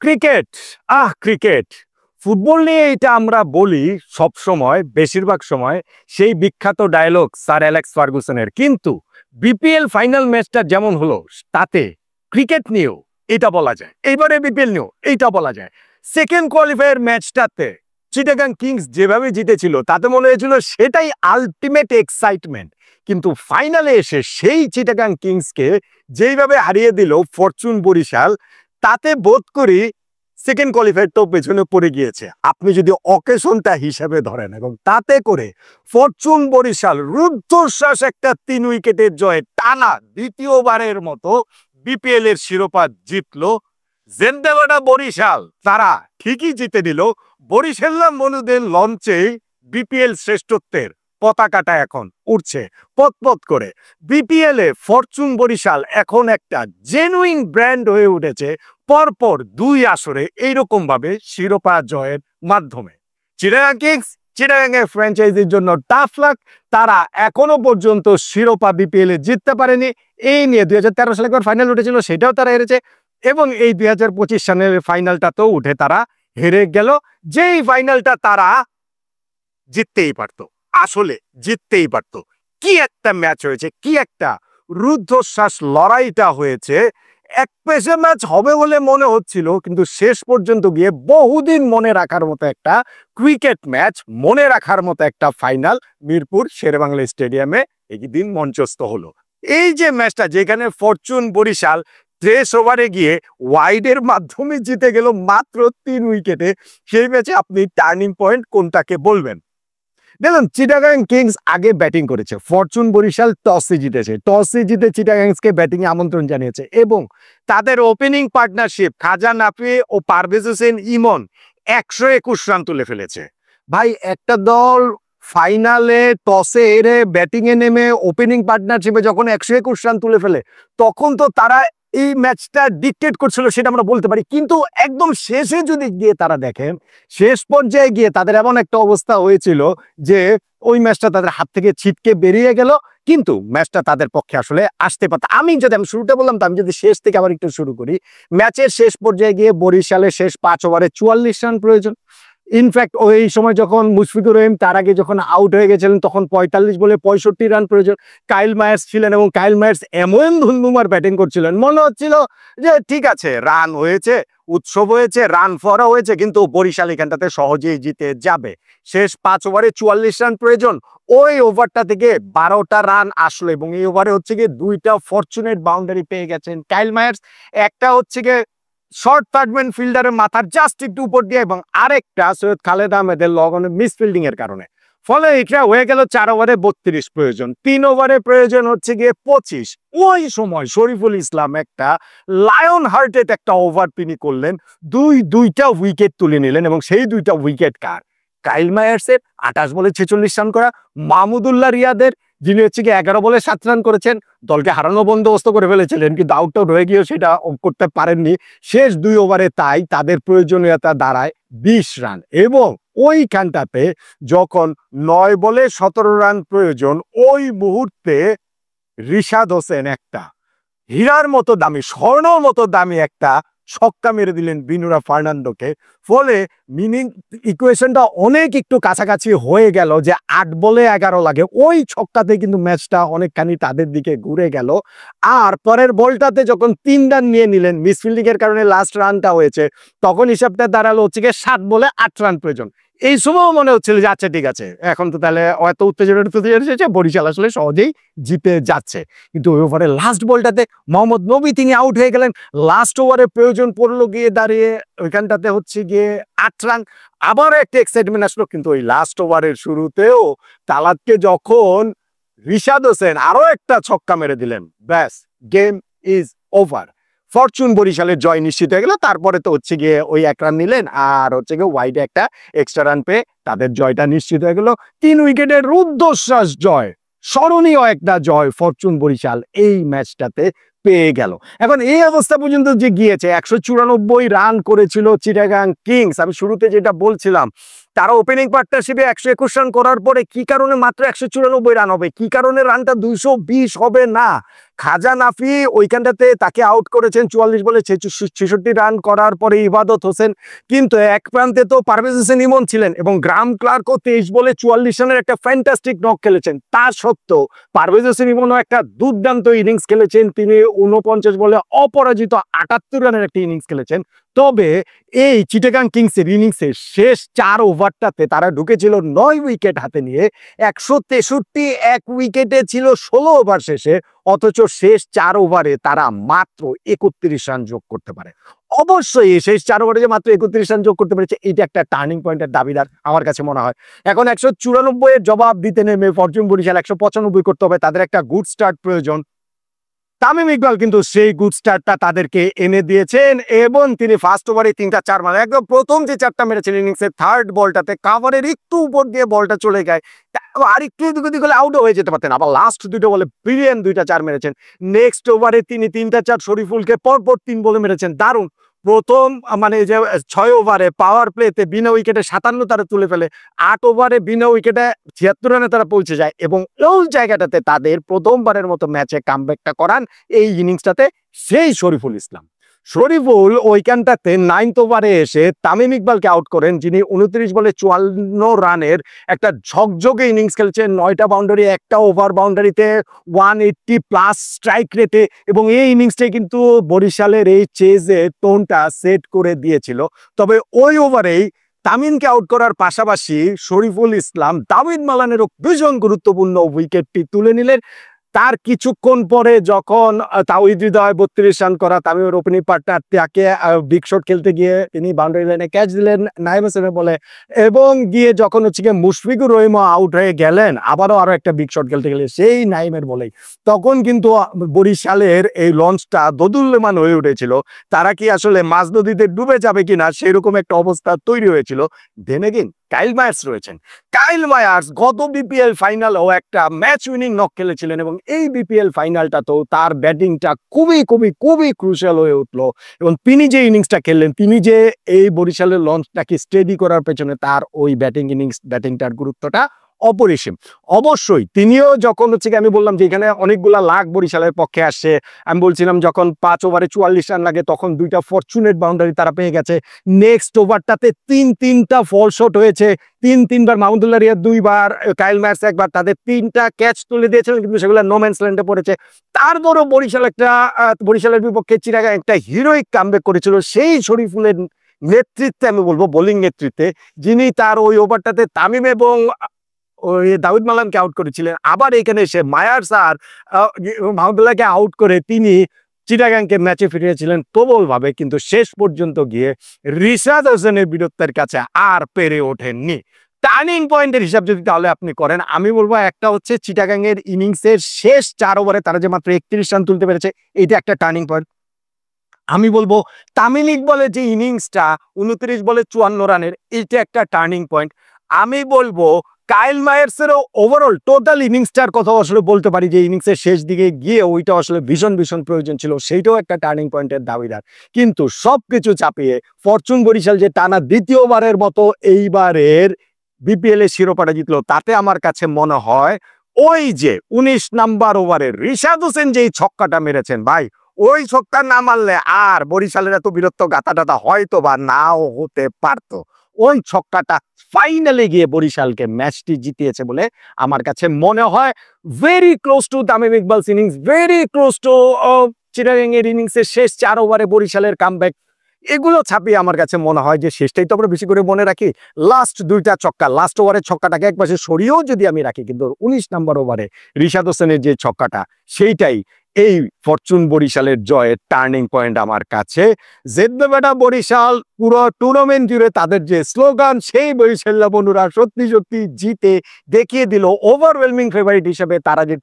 Cricket cricket football নিয়ে এটা আমরা বলি সব সময়, বেশিরভাগ সময় সেই বিখ্যাত ডায়লগ স্যার অ্যালেক্স ফার্গুসনের। কিন্তু বিপিএল ফাইনাল ম্যাচটা যেমন হলো, তাতে ক্রিকেট নিয়েও এটা বলা যায়, এইবারে বিপিএল নিয়েও এইটা বলা যায়। সেকেন্ড কোয়ালিফায়ার ম্যাচটাতে চিটাগাং কিংস যেভাবে জিতেছিল তাতে মনে হয়েছিল সেটাই আলটিমেট এক্সাইটমেন্ট, কিন্তু ফাইনালে এসে সেই চিটাগাং কিংসকে যেইভাবে হারিয়ে দিল ফরচুন বরিশাল, তাতে বোধ করি সেকেন্ড কোয়ালিফায়ারটাও পেছনে পড়ে গিয়েছে আপনি যদি অকেশনটা হিসাবে ধরেন। এবং তাতে করে ফরচুন বরিশাল রুদ্ধশ্বাস একটা 3 উইকেটের জয়ে টানা দ্বিতীয়বারের মতো বিপিএল এর শিরোপা জিতলো। জেন্দেবাডা বরিশাল তারা ঠিকই জিতে নিল। বরিশাল মনুদের লঞ্চে বিপিএল শ্রেষ্ঠত্বের পতাকাটা এখন উঠছে পতপত করে। বিপিএল এ ফরচুন বরিশাল এখন একটা জেনুইন ব্র্যান্ড হয়ে উঠেছে পরপর 2 আসরে এইরকম ভাবে শিরোপা জয়ের মাধ্যমে। চিটাগাং কিংস, চিটাগাং এর ফ্র্যাঞ্চাইজির জন্য টাফ লাক, তারা এখনো পর্যন্ত শিরোপা বিপিএল এ জিততে পারেনি। এই নিয়ে 2013 সালে একবার ফাইনাল উঠেছিল, সেটাও তারা হেরেছে, এবং এই 2025 সালের ফাইনালটাতেও উঠে তারা হেরে গেল, যেই ফাইনালটা তারা জিততেই পারতো, আসলে জিততেই পারতো। কি একটা ম্যাচ হয়েছে, কি একটা রুদ্ধশ্বাস লড়াইটা হয়েছে। এক পেশে ম্যাচ হবে বলে মনে হচ্ছিল, কিন্তু শেষ পর্যন্ত গিয়ে বহুদিন মনে রাখার মতো একটা ক্রিকেট ম্যাচ, মনে রাখার মতো একটা ফাইনাল মিরপুর শেরেবাংলা স্টেডিয়ামে এই দিন মঞ্চস্থ হলো। এই যে ম্যাচটা, যেখানে ফরচুন বরিশাল 23 ওভারে গিয়ে ওয়াইডের মাধ্যমে জিতে গেল মাত্র 3 উইকেটে, সেই ম্যাচে আপনি টার্নিং পয়েন্ট কোনটাকে বলবেন? দেখুন, চিটাগাং কিংস আগে ব্যাটিং করেছে, ফরচুন বরিশাল টসে জিতেছে, টসে জিতে চিটাগাংসকে ব্যাটিং এ আমন্ত্রণ জানিয়েছে, এবং তাদের ওপেনিং পার্টনারশিপ খাজা নাফি ও পারভেজ হোসেন ইমন 121 রান তুলে ফেলেছে। ভাই, একটা দল ফাইনালে টসে হেরে ব্যাটিং এ নেমে ওপেনিং পার্টনারশিপে যখন 121 রান তুলে ফেলে, তখন তো তারা এই ম্যাচটা ডিকটেট করছিল, সেটা আমরা বলতে পারি। কিন্তু একদম শেষে যদি গিয়ে তারা দেখেন, শেষ পর্যায়ে গিয়ে তাদের এমন একটা অবস্থা হয়েছিল যে ওই ম্যাচটা তাদের হাত থেকে ছিটকে বেরিয়ে গেল, কিন্তু ম্যাচটা তাদের পক্ষে আসলে আসতে পারত। আমি শুরুতে বললাম, তো আমি যদি শেষ থেকে আবার একটু শুরু করি, ম্যাচের শেষ পর্যায়ে গিয়ে বরিশালের শেষ 5 ওভারে 44 রান প্রয়োজন। ইনফ্যাক্ট ওই সময় যখন মুশফিকুর রহিম তার আগে যখন আউট হয়ে গেছিলেন, তখন 45 বলে 65 রান প্রয়োজন। কাইল মায়ার্স ছিলেন, এবং কাইল মায়ার্স এমন ধুমধুমার ব্যাটিং করছিলেন, মনে হচ্ছিল যে ঠিক আছে, রান হয়েছে, উৎসব হয়েছে, রান ফরা হয়েছে, কিন্তু বরিশাল এখানটাতে সহজেই জিতে যাবে। শেষ 5 ওভারে 44 রান প্রয়োজন। ওই ওভারটা থেকে 12টা রান আসলো, এবং এই ওভারে হচ্ছে গিয়ে 2টা ফরচুনেট বাউন্ডারি পেয়ে গেছেন কাইল মায়ার্স। একটা হচ্ছে গিয়ে শর্ট থার্ডম্যান ফিল্ডারের মাথার জাস্ট একটু উপর দিয়ে, এবং আরেকটা সৈয়দ খালেদ আহমেদের লগনে মিস ফিল্ডিং এর কারণে। ফলে এটা হয়ে গেল 4 ওভারে 32 প্রয়োজন, 3 ওভারে প্রয়োজন হচ্ছে গিয়ে 25। ওই সময় শরীফুল ইসলাম একটা লায়ন হার্টেড একটা ওভার তিনি করলেন, দুইটা উইকেট তুলে নিলেন, এবং সেই 2টা উইকেট কার? কাইল মায়ার্সের 28 বলে 46 রান করা, মাহমুদুল্লাহ রিয়াদের, যিনি হচ্ছে গিয়ে 11 বলে 7 রান করেছেন, দলকে হারানো বন্দোবস্ত করে ফেলেছিলেন, কিন্তু আউট আউট হয়ে গিয়েও সেটা করতে পারেননি। শেষ 2 ওভারে তাই তাদের প্রয়োজনীয়তা দাঁড়ায় 20 রান, এবং ওইখানটাতে যখন 9 বলে 17 রান প্রয়োজন, ওই মুহূর্তে রিশাদ হোসেন একটা হীরার মতো দামি, স্বর্ণর মতো দামি একটা ছক্কা মেরে দিলেন বিনুরা ফার্নান্ডোকে। ফলে মিনিং ইকুয়েশনটা অনেক একটু কাছাকাছি হয়ে গেল, যে 8 বলে 11 লাগে। ওই ছক্কাতে কিন্তু ম্যাচটা অনেকখানি তাদের দিকে ঘুরে গেল। আর পরের বলটাতে যখন 3 রান নিয়ে নিলেন, মিসফিল্ডিং এর কারণে লাস্ট রানটা হয়েছে, তখন হিসাবটা দাঁড়ালো হচ্ছে গিয়ে 7 বলে 8 রান প্রয়োজন। এই সময় মনে হচ্ছিল যে আচ্ছা ঠিক আছে, এখন তো তাহলে এত উত্তেজনা এসেছে, বরিশাল আসলে সহজেই জিতে যাচ্ছে। কিন্তু ওই ওভারে লাস্ট বলটাতে মোহাম্মদ নবী তিনি আউট হয়ে গেলেন। লাস্ট ওভারে প্রয়োজন পড়লো গিয়ে দাঁড়িয়ে ওইখানটাতে হচ্ছে গিয়ে 8 রান। আবার একটা এক্সাইটমেন্ট আসলো, কিন্তু ওই লাস্ট ওভারের শুরুতেও তালাতকে যখন রিশাদ হোসেন আরো একটা ছক্কা মেরে দিলেন, ব্যাস গেম ইজ ওভার। ফরচুন বরিশালের জয় নিশ্চিত হয়ে গেল। তারপরে তো হচ্ছে গিয়ে ওই 1 রান নিলেন, আর হচ্ছে গিয়ে ওয়াইডে একটা এক্সট্রা রান পেয়ে তাদের জয়টা নিশ্চিত হয়ে গেল। 3 উইকেটের রুদ্ধশ্বাস জয়, স্মরণীয় একটা জয় ফরচুন বরিশাল এই ম্যাচটাতে পেয়ে গেল। এখন এই অবস্থা পর্যন্ত যে গিয়েছে, 194 রান করেছিল চিটাগাং কিংস। আমি শুরুতে যেটা বলছিলাম, তারা ওপেনিং পার্টনারশিপে 121 রান করার পরে কি কারণে মাত্র 194 রান হবে, কি কারণে রানটা 220 হবে না? খাজা নাফি ওইখানটাতে তাকে আউট করেছেন 44 বলে 66 রান করার পরে ইবাদত হোসেন, কিন্তু এক প্রান্তে তো পারভেজ হোসেন ইমন ছিলেন এবং গ্রাহাম ক্লার্কও 23 বলে 44 রানের একটা ফ্যান্টাস্টিক নক খেলেছেন। তা সত্ত্বেও পারভেজ হোসেন ইমনও একটা দুর্দান্ত ইনিংস খেলেছেন, তিনি 49 বলে অপরাজিত 78 রানের একটা ইনিংস খেলেছেন। তবে এই চিটাগাং কিংসের ইনিংসের শেষ 4 ওভারটাতে তারা ঢুকেছিল 9 উইকেট হাতে নিয়ে, 163 এক উইকেটে ছিল 16 ওভার শেষে, অথচ শেষ 4 ওভারে তারা মাত্র 31 রান যোগ করতে পারে। অবশ্যই এই শেষ 4 ওভারে যে মাত্র 31 রান যোগ করতে পেরেছে এটা একটা টার্নিং পয়েন্টের দাবিদার আমার কাছে মনে হয়। এখন 194 এর জবাব দিতে নেমে ফরচুন বরিশাল 195 করতে হবে, তাদের একটা গুড স্টার্ট প্রয়োজন। তামিম ইকবাল কিন্তু সেই গুড স্টার্টটা তাদেরকে এনে দিয়েছেন এবং তিনি ফার্স্ট ওভারে 3টা 4 মারে, একদম প্রথম যে 4টা মেরেছেন ইনিংসের থার্ড বলটাতে কাভারের একটু উপর দিয়ে বলটা চলে যায়, আর একটু এদিক ওদিক হলে আউটও হয়ে যেতে পারতেন। আবার লাস্ট 2টা বলে ব্রিলিয়ান্ট 2টা 4 মেরেছেন। নেক্সট ওভারে তিনি 3টা 4 শরীফুলকে পরপর 3 বলে মেরেছেন, দারুণ। প্রথম মানে যে 6 ওভারে পাওয়ার প্লেতে বিনা উইকেটে 57 তারা তুলে ফেলে, 8 ওভারে বিনা উইকেটে 76 রানে তারা পৌঁছে যায় এবং ওই জায়গাটাতে তাদের প্রথমবারের মতো ম্যাচে কামব্যাকটা করান এই ইনিংসটাতে সেই শরীফুল ইসলাম। শরীফুল ওইখানটাতে 9th ওভারে এসে তামিম ইকবালকে আউট করেন, যিনি 29 বলে 54 রানের একটা ঝকঝকে ইনিংস খেলছেন, 9টা বাউন্ডারি, একটা ওভার বাউন্ডারিতে 180 প্লাস স্ট্রাইক রেটে, এবং এই ইনিংসটাই কিন্তু বরিশালের এই চেজে টোনটা সেট করে দিয়েছিল। তবে ওই ওভারেই তামিমকে আউট করার পাশাপাশি শরীফুল ইসলাম দাউদ মালানেরও ভীষণ গুরুত্বপূর্ণ উইকেটটি তুলে নিলেন। তার কিছুক্ষণ পরে যখন তাওহিদ হৃদয় 32 রান করা তামিমের ওপেনিং পার্টনার তাকে বিগ শট খেলতে গিয়ে তিনি বাউন্ডারি লাইনে ক্যাচ দিলেন নাইম হোসেনের বলে, এবং গিয়ে যখন হচ্ছে গিয়ে মুশফিকুর রহিম আউট হয়ে গেলেন আবারও আরো একটা বিগ শট খেলতে গেলে সেই নাইমের বলেই, তখন কিন্তু বরিশালের এই লঞ্চটা দোদুল্যমান হয়ে উঠেছিল। তারা কি আসলে মাঝ নদীতে ডুবে যাবে কিনা সেরকম একটা অবস্থা তৈরি হয়েছিল। দেন এগেইন কাইল মায়ার্স রয়েছেন। কাইল মায়ার্স গত বিপিএল ফাইনালেও একটা ম্যাচ উইনিং নক খেলেছিলেন এবং এই বিপিএল ফাইনালটা তো তার ব্যাটিংটা খুবই খুবই খুবই ক্রুশিয়াল হয়ে উঠলো, এবং তিনি যে ইনিংসটা খেললেন, তিনি যে এই বরিশালের লঞ্চটাকে স্টেডি করার পেছনে তার ওই ব্যাটিংটার গুরুত্বটা অপরিসীম। অবশ্যই তিনিও যখন হচ্ছে আমি বললাম যে এখানে অনেকগুলা লাখ বরিশালের পক্ষে আসছে, আমি বলছিলাম যখন 5 ওভারে 44 রান লাগে তখন 2টা ফরচুনেট বাউন্ডারি তারা পেয়ে গেছে। নেক্সট ওভারটাতে 3টা ফল শট হয়েছে, 3বার মাহমুদুল্লাহ রিয়াদ 2বার, কাইল মায়ার্স 1বার, তাদের 3টা ক্যাচ তুলে দিয়েছিলেন কিন্তু সেগুলো নো ম্যানস ল্যান্ডে পড়েছে। তারপরও বরিশালের বিপক্ষে চিটাগাং একটা হিরোইক কামব্যাক করেছিল সেই শরীফুলের নেতৃত্বে, আমি বলবো বোলিং নেতৃত্বে, যিনি তার ওই ওভারটাতে তামিম এবং দাউদ মালানকে আউট করেছিলেন। আবার এখানে এসে মায়ার্স আর মাহমুদুল্লাহকে আউট করে তিনি চিটাগাংকে ম্যাচে ফিরিয়েছিলেন প্রবল ভাবে, কিন্তু শেষ পর্যন্ত গিয়ে রিশাদ হোসেনের বীরত্বের কাছে আর পেরে ওঠেননি। টার্নিং পয়েন্টের হিসাব যদি তাহলে আপনি করেন, আমি বলবো একটা হচ্ছে চিটাগাং এর ইনিংসের শেষ 4 ওভারে তারা যে মাত্র 31 রান তুলতে পেরেছে, এটা একটা টার্নিং পয়েন্ট। আমি বলবো তামিম ইকবালের যে ইনিংসটা 29 বলে 54 রানের, এটা একটা টার্নিং পয়েন্ট। আমি বলবো কাইল মায়ার্সেরও ওভারঅল টোটাল ইনিংসটার কথা আসলে বলতে পারি যে ইনিংসের শেষ দিকে গিয়ে ওইটা আসলে ভীষণ ভীষণ প্রয়োজন ছিল, সেইটাও একটা টার্নিং পয়েন্টের দাবিদার। কিন্তু সবকিছু চাপিয়ে ফরচুন বরিশাল যে টানা দ্বিতীয়বারের মতো এইবারের বিপিএল এর শিরোপাটা জিতলো, তাতে আমার কাছে মনে হয় ওই যে 19 নাম্বার ওভারে রিশাদ হোসেন যেই ছক্কাটা মেরেছেন, ভাই ওই ছক্কা না মারলে আর বরিশালের এত বীরত্ব গাথা হয়তো বা নাও হতে পারতো। ওই ছক্কাটা ফাইনালে গিয়ে বরিশালকে ম্যাচটি জিতিয়েছে বলে আমার কাছে মনে হয়। Very close to Tamim Iqbal's innings, very close to Chittagong এর ইনিংসের শেষ 4 ওভারে বরিশালের কামব্যাক, এগুলো ছাপিয়ে আমার কাছে মনে হয় যে শেষটাই তো আমরা বেশি করে মনে রাখি। লাস্ট 2টা ছক্কা, লাস্ট ওভারের ছক্কাটাকে একপাশে সরিয়েও যদি আমি রাখি, কিন্তু 19 নাম্বার ওভারে রিশাদ হোসেনের যে ছক্কাটা, সেইটাই এই ফরচুন বরিশালের জয়ের টার্নিং পয়েন্ট আমার কাছে। জিতবে বেটা বরিশাল, পুরো টুর্নামেন্ট জুড়ে তাদের যে স্লোগান, সেই বরিশাল্লা বন্ধুরা সত্যি সত্যি জিতে দেখিয়ে দিল ওভারওয়েলমিং ফেভারিট হিসেবে তারা যে